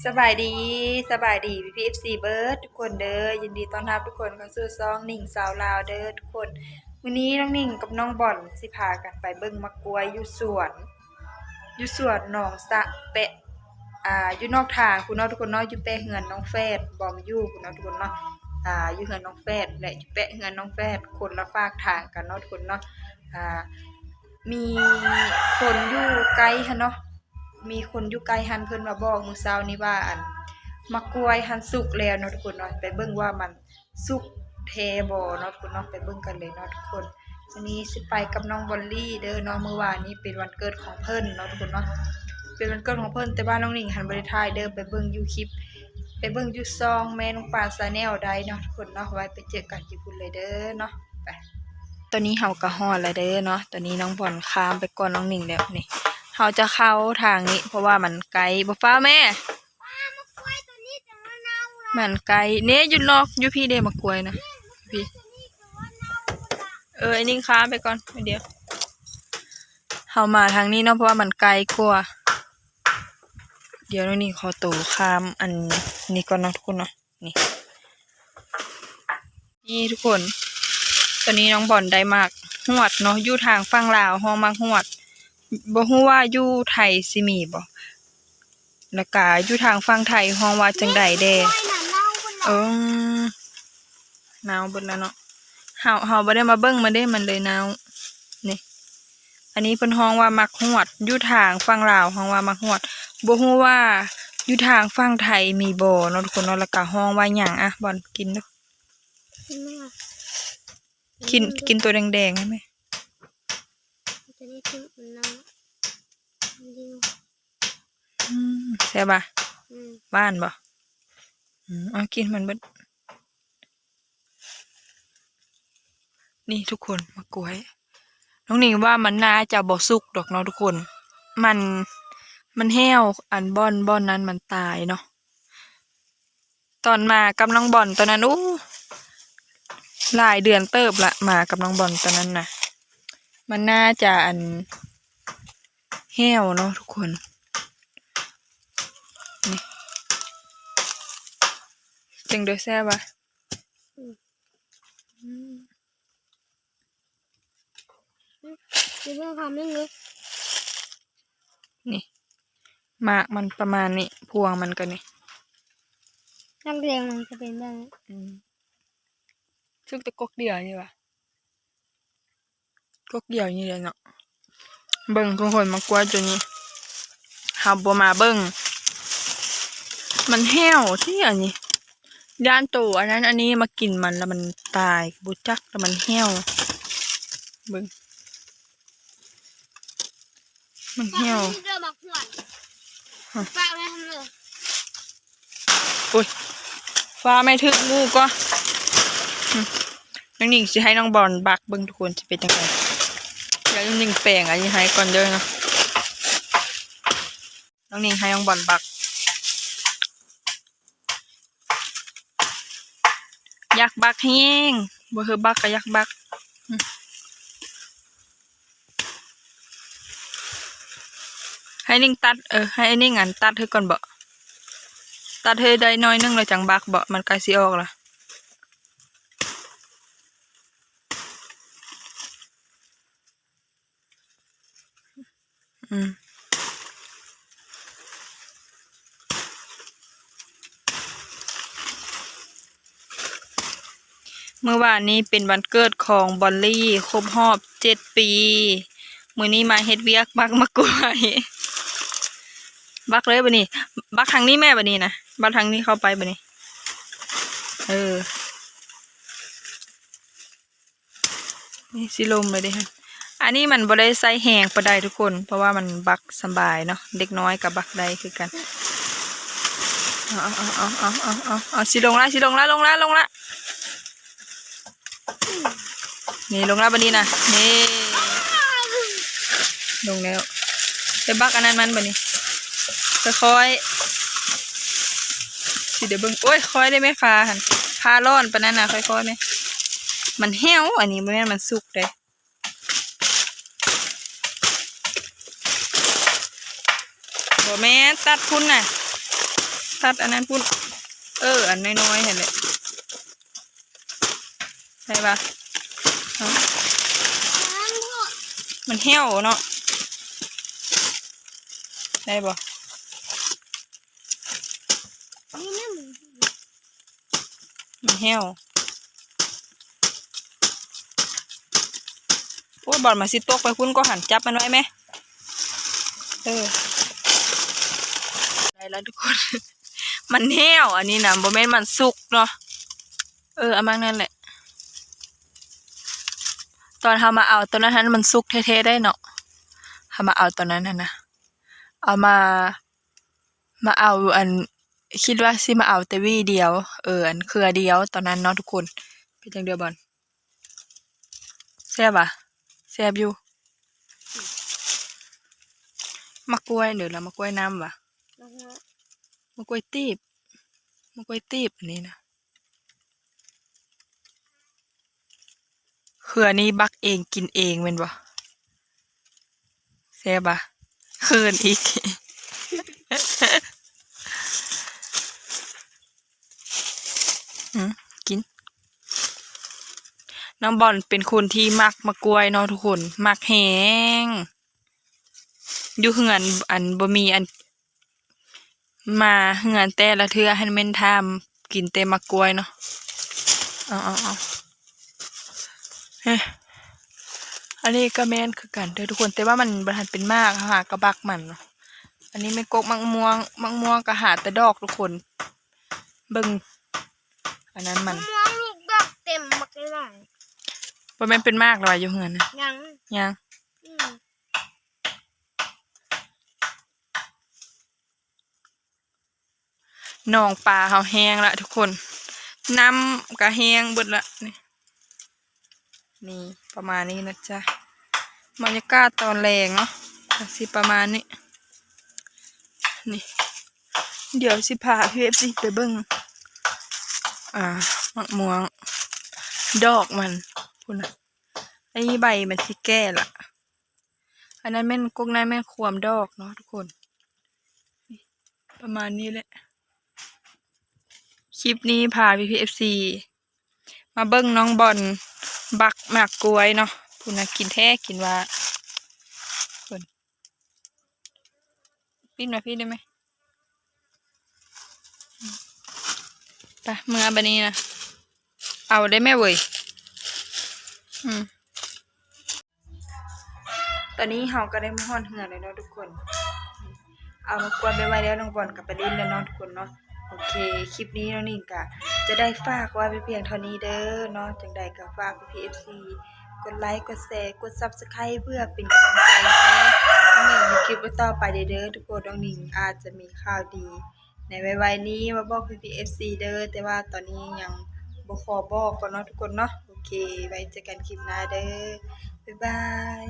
สบายดีสบายดีพี่เอฟซีเบิร์ดทุกคนเด้อยินดีต้อนรับทุกคนเข้าสู่ซองหนิ่งสาวลาวเด้อทุกคนวันนี้น้องหนิ่งกับน้องบอนสิพากันไปเบิ่งมะกรวยอยู่สวนหนองสะเปะอยู่นอกทางคุณเนาะทุกคนเนาะอยู่แปะเฮือนน้องแฟดบอมอยู่คุณเนาะทุกคนเนาะอยู่เฮือนน้องแฟดและอยู่แปะเฮือนน้องแฟดคนละฝากทางกันเนาะทุกคนเนาะมีคนอยู่ไกลหั่นเนาะมีคนอยู่ไกลหันเพิ่นมาบอกมื้อเช้านี้ว่ามะกรวยหันสุกแล้วเนาะทุกคนเนาะไปเบิ่งว่ามันสุกแท้บ่เนาะทุกคนเนาะไปเบิ่งกันเลยเนาะทุกคนวันนี้สิไปกับน้องบอลลี่เด้อเนาะเมื่อวานนี้เป็นวันเกิดของเพิ่นเนาะทุกคนเนาะเป็นวันเกิดของเพิ่นแต่บ้านน้องหนิงหันบ่ได้ถ่ายเด้อไปเบิ่งอยู่คลิปไปเบิ่งอยู่ซองแม่น้องปานชาแนลได้เนาะทุกคนเนาะไว้ไปเจอกันอยู่พุ่นเลยเด้อเนาะไปตอนนี้เฮาก็ฮอดแล้วเด้อเนาะตอนนี้น้องบอลข้ามไปก่อนน้องหนิงแล้วนี่เฮาจะเข้าทางนี้เพราะว่ามันไกลบ่ฟ้าแม่มันไกลเน่อยู่นอกอยู่พี่เด้มากล้วยนะพี่ไอ้นิ่งข้ามไปก่อนเดี๋ยวเฮามาทางนี้เนาะเพราะว่ามันไกลกว่าเดี๋ยวนี่ขอตัวข้ามอันนี้ก่อนเนาะทุกคนเนาะนี่ทุกคนตอนนี้น้องบอลได้มากหวดเนาะอยู่ทางฝั่งลาวห้องมากหวดบ่ฮู้ว่าอยู่ไทยสิมีบ่แล้วก็อยู่ทางฝั่งไทยห้องว่าจังใดแด่หนาวเบิดแล้วเนาะเฮาบ่ได้มาเบิ่งมันมันเลยหนาวนี่อันนี้เพิ่นฮ้องว่ามักฮวดอยู่ทางฝั่งลาวฮ้องว่ามักฮวดบ่ฮู้ว่าอยู่ทางฝั่งไทยมีบ่เนาะทุกคนเนาะแล้วก็ฮ้องว่าหยังอ่ะบอลกินเด้อกินตัวแดงๆได้ไหมแซ่บป่ะบ้านบ่เอากินมันเบิดนี่ทุกคนมากล้วยน้องหนิงว่ามันน่าจะบ่สุกดอกเนาะทุกคนมันแห้วอันบ่อนนั้นมันตายเนาะตอนมากับน้องบอลตอนนั้นหลายเดือนเติบละมากับน้องบอลตอนนั้นน่ะมันน่าจะแห้วเนาะทุกคนนี่จังเด้อแซ่บอ่ะนี่หมากมันประมาณนี้พวงมันก็นี่นักเรียนมันจะเป็นแบบซึ่งแต่กกเดียวนี่วะกกเดียวนี่เลยเนาะเบิ่งทุกคนมากล้วยตัวนี้เฮาบ่มาเบิ่งมันแห้วที่อันนี้ด้านตัวอันนี้มากินมันแล้วมันตายบุจักแล้วมันแห้วเบิ่งมันแห้วอุ้ยฟ้าไม่ถึกงูก็น้องหนิงสิให้น้องบอลบักเบิ่งทุกคนจะเป็นยังไงเดี๋ยวน้องหนิงแปลงอันนี้ให้ก่อนเด้อเนาะน้องหนิงให้น้องบอลบักอยากบักแห้งบ่คือบักก็อยากบักให้นิ่งตัดให้นิ่งอันตัดให้ก่อนบ่ตัดให้ได้น้อยนึงเลยจังบักบ่มันใกล้สิออกละเมื่อวานนี้เป็นวันเกิดของบอลลี่ครบรอบ7 ปีมื้อนี้มาเฮ็ดเวียกบักมะกรูดบักเลยบัดนี้บักทางนี้แม่บัดนี้นะบักทางนี้เข้าไปบัดนี้นี่สิลมเลยดิฮะอันนี้มันบ่ได้ใส่แห้งปานใดทุกคนเพราะว่ามันบักสบายเนาะเด็กน้อยกับบักใดคือกันเอาสิลงละนี่ลงละบัดนี้นะนี่ลงแล้วไปบักอันนั้นมันบัดนี้ค่อยสิเดี๋ยวเบิ่งโอ้ยค่อยได้ไหมพาร้อนปานนั้นน่ะค่อยๆไหมมันแห้วอันนี้บ่แม่นมันสุกเด้บ่แม่นตัดพุ่นน่ะ ตัดอันนั้นพุ่นอันน้อยๆหั่นแหละได้ปะเนาะมันเหี่ยวเนาะได้บ่มันเหี่ยวโอ้ยบอลมาสิตกไปพุ่นก็หันจับมันไว้ไหมได้แล้วทุกคน มันเหี่ยวอันนี้นะบ่แม่นมันสุกเนาะเอามานั่นแหละตอนเฮามาเอาตอนนั้นมันสุกแท้ๆได้เนาะเฮามาเอาตอนนั้นนะเอามาเอาอันคิดว่าสิมาเอาแต่วีเดียวอันเครือเดียวตอนนั้นเนาะทุกคนเป็นจังเดียวบอลแซ่บอ่ะแซ่บอยู่มะกล้วยเดี๋ยวเรามะกล้วยน้ำว่ะมะกล้วยตีบอันนี้นะเครือนี้บักเองกินเองเป็นบ่แซ่บอ่ะคืนอีก กินน้องบอลเป็นคนที่มักมะกล้วยเนาะทุกคนมักแฮงอยู่เฮือนอันบ่มีอันมาเฮือนแต่ละเทื่อให้แม่นทำกินแต่มะกล้วยเนาะเอาเฮ้ยอันนี้ก็แม่นคือกันเด้อทุกคนแต่ว่ามันบ่ทันเป็นมากหากระบักมันเนาะอันนี้ไม่กกมะม่วงก็หาแต่ดอกทุกคนเบิ่งอันนั้นมันลูกดอกเต็มบักหลาย บ่แม่นเป็นมากเลยอยู่เฮือนนะยัง หนองปลาเขาแห้งละทุกคนน้ำก็แห้งเบิดละนี่ประมาณนี้นะจ๊ะบรรยากาศตอนแรงเนาะสิประมาณนี้นี่เดี๋ยวสิพาพี่FCไปเบิ่งมะม่วงดอกมันพุ่นน่ะไอ้ใบมันสิแก่ละอันนั้นแม่นกกนั้นแม่นขวมดอกเนาะทุกคนประมาณนี้แหละคลิปนี้พาพี่FCมาเบิ้งน้องบอลบักหมากกล้วยเนาะพูน่ะกินแท้กินว่าคนปิ้นมาพี่ได้ไหมไปเมื่อบันนี้นะเอาได้ไหมเว้ยตอนนี้เฮาก็ได้มาฮอดเฮือนแล้วเนาะทุกคนเอามากวนไปไว้แล้วน้องบอลกับไปเล่นแล้วเนาะทุกคนเนาะโอเคคลิปนี้น้องนิ่งก็จะได้ฝากไว้เพียงเท่านี้เด้อเนาะจังใดก็ฝากพี่FCกดไลค์กดแชร์กด Subscribe เพื่อเป็นกำลังใจให้น้องนิ่งในคลิปต่อไปเด้อทุกคนน้องนิ่งอาจจะมีข่าวดีในไวๆนี้มาบอกพี่FCเด้อแต่ว่าตอนนี้ยังบ่ขอบอกก่อนเนาะทุกคนเนาะโอเคไว้เจอกันคลิปหน้าเด้อบ๊ายบาย